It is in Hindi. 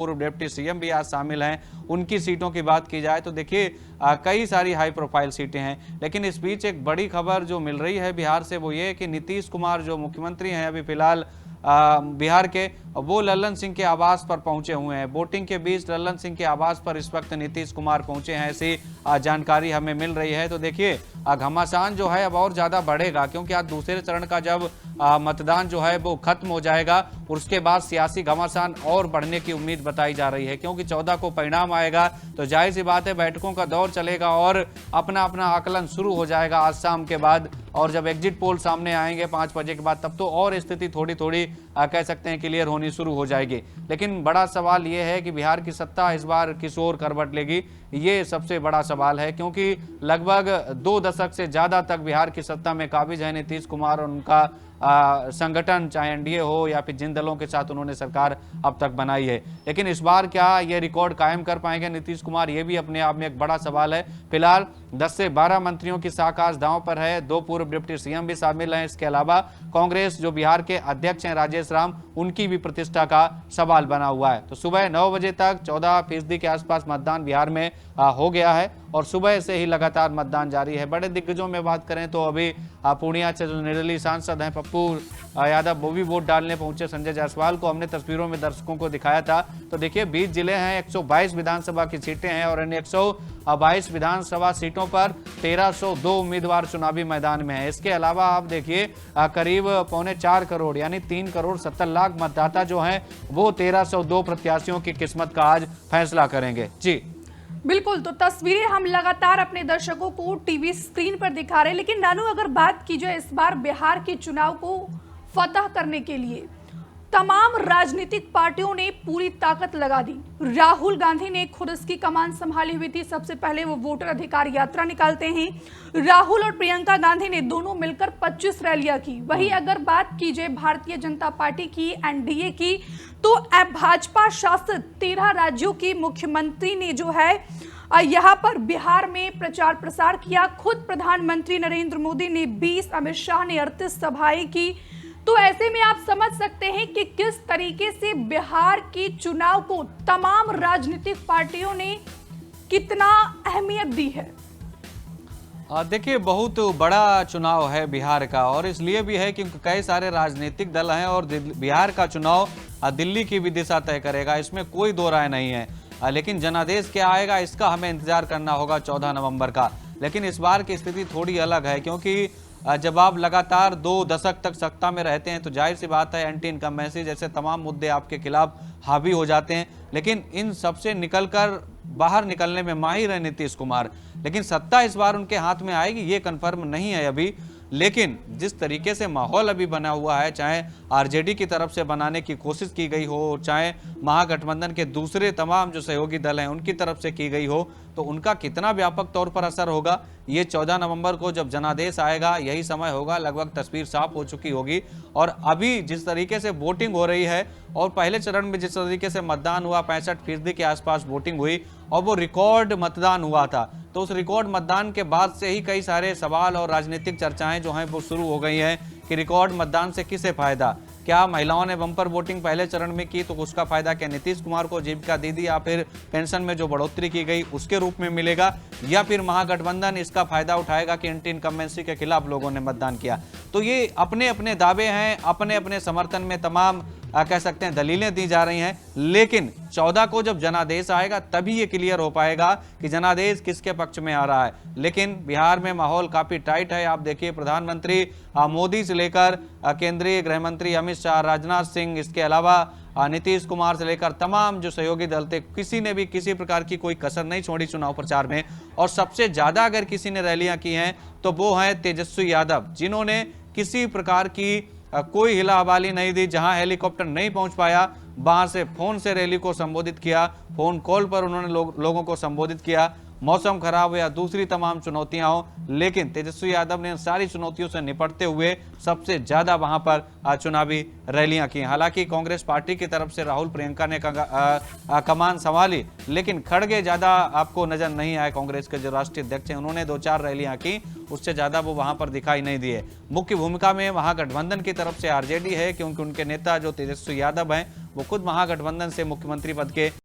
पूर्व डिप्टी सीएम भी आज शामिल हैं। उनकी सीटों की बात की जाए तो देखिए कई सारी हाई प्रोफाइल सीटें हैं, लेकिन इस बीच एक बड़ी खबर जो मिल रही है बिहार से वो ये कि नीतीश कुमार जो मुख्यमंत्री हैं अभी फिलहाल बिहार के, वो लल्लन सिंह के आवास पर पहुंचे हुए हैं। वोटिंग के बीच लल्लन सिंह के आवास पर इस वक्त नीतीश कुमार पहुंचे हैं, ऐसी जानकारी हमें मिल रही है। तो देखिए घमासान जो है अब और ज्यादा बढ़ेगा, क्योंकि आज दूसरे चरण का जब मतदान जो है वो खत्म हो जाएगा और उसके बाद सियासी घमासान और बढ़ने की उम्मीद बताई जा रही है, क्योंकि 14 को परिणाम आएगा तो जाहिर सी बात है बैठकों का दौर चलेगा और अपना अपना आकलन शुरू हो जाएगा आज शाम के बाद। और जब एग्जिट पोल सामने आएंगे 5 बजे के बाद, तब तो और स्थिति थोड़ी थोड़ी कह सकते हैं क्लियर होनी शुरू हो जाएगी। लेकिन बड़ा सवाल यह है कि बिहार की सत्ता इस बार किस ओर करवट लेगी, ये सबसे बड़ा सवाल है, क्योंकि लगभग 2 दशक से ज्यादा तक बिहार की सत्ता में काबिज है नीतीश कुमार और उनका संगठन, चाहे एनडीए हो या फिर जिन दलों के साथ उन्होंने सरकार अब तक बनाई है। लेकिन इस बार क्या ये रिकॉर्ड कायम कर पाएंगे नीतीश कुमार, ये भी अपने आप में एक बड़ा सवाल है। फिलहाल 10 से 12 मंत्रियों की साख आज दांव पर है, 2 पूर्व डिप्टी सीएम भी शामिल हैं। इसके अलावा कांग्रेस जो बिहार के अध्यक्ष हैं राजेश राम, उनकी भी प्रतिष्ठा का सवाल बना हुआ है। तो सुबह 9 बजे तक 14% के आसपास मतदान बिहार में हो गया है और सुबह से ही लगातार मतदान जारी है। बड़े दिग्गजों में बात करें तो अभी पूर्णिया से जो निर्दलीय सांसद हैं पप्पू यादव, वो भी वोट डालने पहुंचे। संजय जायसवाल को हमने तस्वीरों में दर्शकों को दिखाया था। तो देखिए 20 जिले हैं, 122 विधानसभा की सीटें हैं और इन 122 विधानसभा सीटों पर 1302 उम्मीदवार चुनावी मैदान में हैं। इसके अलावा आप देखिए करीब 3.25 करोड़ यानी 3 करोड़ 70 लाख मतदाता जो हैं वो 1302 प्रत्याशियों की किस्मत का आज फैसला करेंगे। जी बिल्कुल, तो तस्वीरें हम लगातार अपने दर्शकों को टीवी स्क्रीन पर दिखा रहे हैं। लेकिन नानू, अगर बात की जाए इस बार बिहार के चुनाव को फतह करने के लिए तमाम राजनीतिक पार्टियों ने पूरी ताकत लगा दी। राहुल गांधी ने खुद इसकी कमान संभाली हुई थी। सबसे पहले वो वोटर अधिकार यात्रा निकालते हैं। राहुल और प्रियंका गांधी ने दोनों मिलकर 25 रैलियां की। वही अगर बात की जाए भारतीय जनता पार्टी की, एनडीए की, तो भाजपा शासित 13 राज्यों की मुख्यमंत्री ने जो है यहाँ पर बिहार में प्रचार प्रसार किया। खुद प्रधानमंत्री नरेंद्र मोदी ने 20, अमित शाह ने 38 सभाएं की। तो ऐसे में आप समझ सकते हैं कि किस तरीके से बिहार के चुनाव को तमाम राजनीतिक पार्टियों ने कितना अहमियत दी है। देखिए बहुत बड़ा चुनाव है बिहार का, और इसलिए भी है क्योंकि कई सारे राजनीतिक दल हैं और बिहार का चुनाव दिल्ली की भी दिशा तय करेगा, इसमें कोई दो राय नहीं है। लेकिन जनादेश क्या आएगा इसका हमें इंतजार करना होगा 14 नवंबर का। लेकिन इस बार की स्थिति थोड़ी अलग है, क्योंकि जब आप लगातार 2 दशक तक सत्ता में रहते हैं तो जाहिर सी बात है एंटी इनकम्बेंसी जैसे तमाम मुद्दे आपके खिलाफ हावी हो जाते हैं। लेकिन इन सबसे निकलकर बाहर निकलने में माहिर है नीतीश कुमार। लेकिन सत्ता इस बार उनके हाथ में आएगी ये कंफर्म नहीं है अभी। लेकिन जिस तरीके से माहौल अभी बना हुआ है, चाहे आरजेडी की तरफ से बनाने की कोशिश की गई हो, चाहे महागठबंधन के दूसरे तमाम जो सहयोगी दल हैं उनकी तरफ से की गई हो, तो उनका कितना व्यापक तौर पर असर होगा ये 14 नवंबर को जब जनादेश आएगा यही समय होगा। लगभग तस्वीर साफ हो चुकी होगी। और अभी जिस तरीके से वोटिंग हो रही है और पहले चरण में जिस तरीके से मतदान हुआ 65% के आसपास वोटिंग हुई और वो रिकॉर्ड मतदान हुआ था, तो उस रिकॉर्ड मतदान के बाद से ही कई सारे सवाल और राजनीतिक चर्चाएं जो हैं वो शुरू हो गई हैं कि रिकॉर्ड मतदान से किसे फायदा। क्या महिलाओं ने बम्पर वोटिंग पहले चरण में की तो उसका फायदा क्या नीतीश कुमार को जीविका दीदी या फिर पेंशन में जो बढ़ोतरी की गई उसके रूप में मिलेगा, या फिर महागठबंधन इसका फायदा उठाएगा कि एंटी इनकम्बेंसी के खिलाफ लोगों ने मतदान किया। तो ये अपने अपने दावे हैं, अपने अपने समर्थन में तमाम कह सकते हैं दलीलें दी जा रही हैं। लेकिन 14 को जब जनादेश आएगा तभी ये क्लियर हो पाएगा कि जनादेश किसके पक्ष में आ रहा है। लेकिन बिहार में माहौल काफी टाइट है। आप देखिए प्रधानमंत्री मोदी से लेकर केंद्रीय गृह मंत्री अमित शाह, राजनाथ सिंह, इसके अलावा नीतीश कुमार से लेकर तमाम जो सहयोगी दल थे, किसी ने भी किसी प्रकार की कोई कसर नहीं छोड़ी चुनाव प्रचार में। और सबसे ज्यादा अगर किसी ने रैलियां की हैं तो वो हैं तेजस्वी यादव, जिन्होंने किसी प्रकार की कोई हिला हवाली नहीं दी। जहां हेलीकॉप्टर नहीं पहुंच पाया वहां से फोन से रैली को संबोधित किया, फोन कॉल पर उन्होंने लोगों को संबोधित किया। मौसम खराब हो या दूसरी तमाम चुनौतियां हो, लेकिन तेजस्वी यादव ने सारी चुनौतियों से निपटते हुए सबसे ज्यादा वहां पर चुनावी रैलियां की। हालांकि कांग्रेस पार्टी की तरफ से राहुल, प्रियंका ने कमान संभाली, लेकिन खड़गे ज्यादा आपको नजर नहीं आए। कांग्रेस के जो राष्ट्रीय अध्यक्ष हैं उन्होंने 2-4 रैलियां की, उससे ज्यादा वो वहां पर दिखाई नहीं दिए। मुख्य भूमिका में महागठबंधन की तरफ से आरजेडी है, क्योंकि उनके नेता जो तेजस्वी यादव हैं वो खुद महागठबंधन से मुख्यमंत्री पद के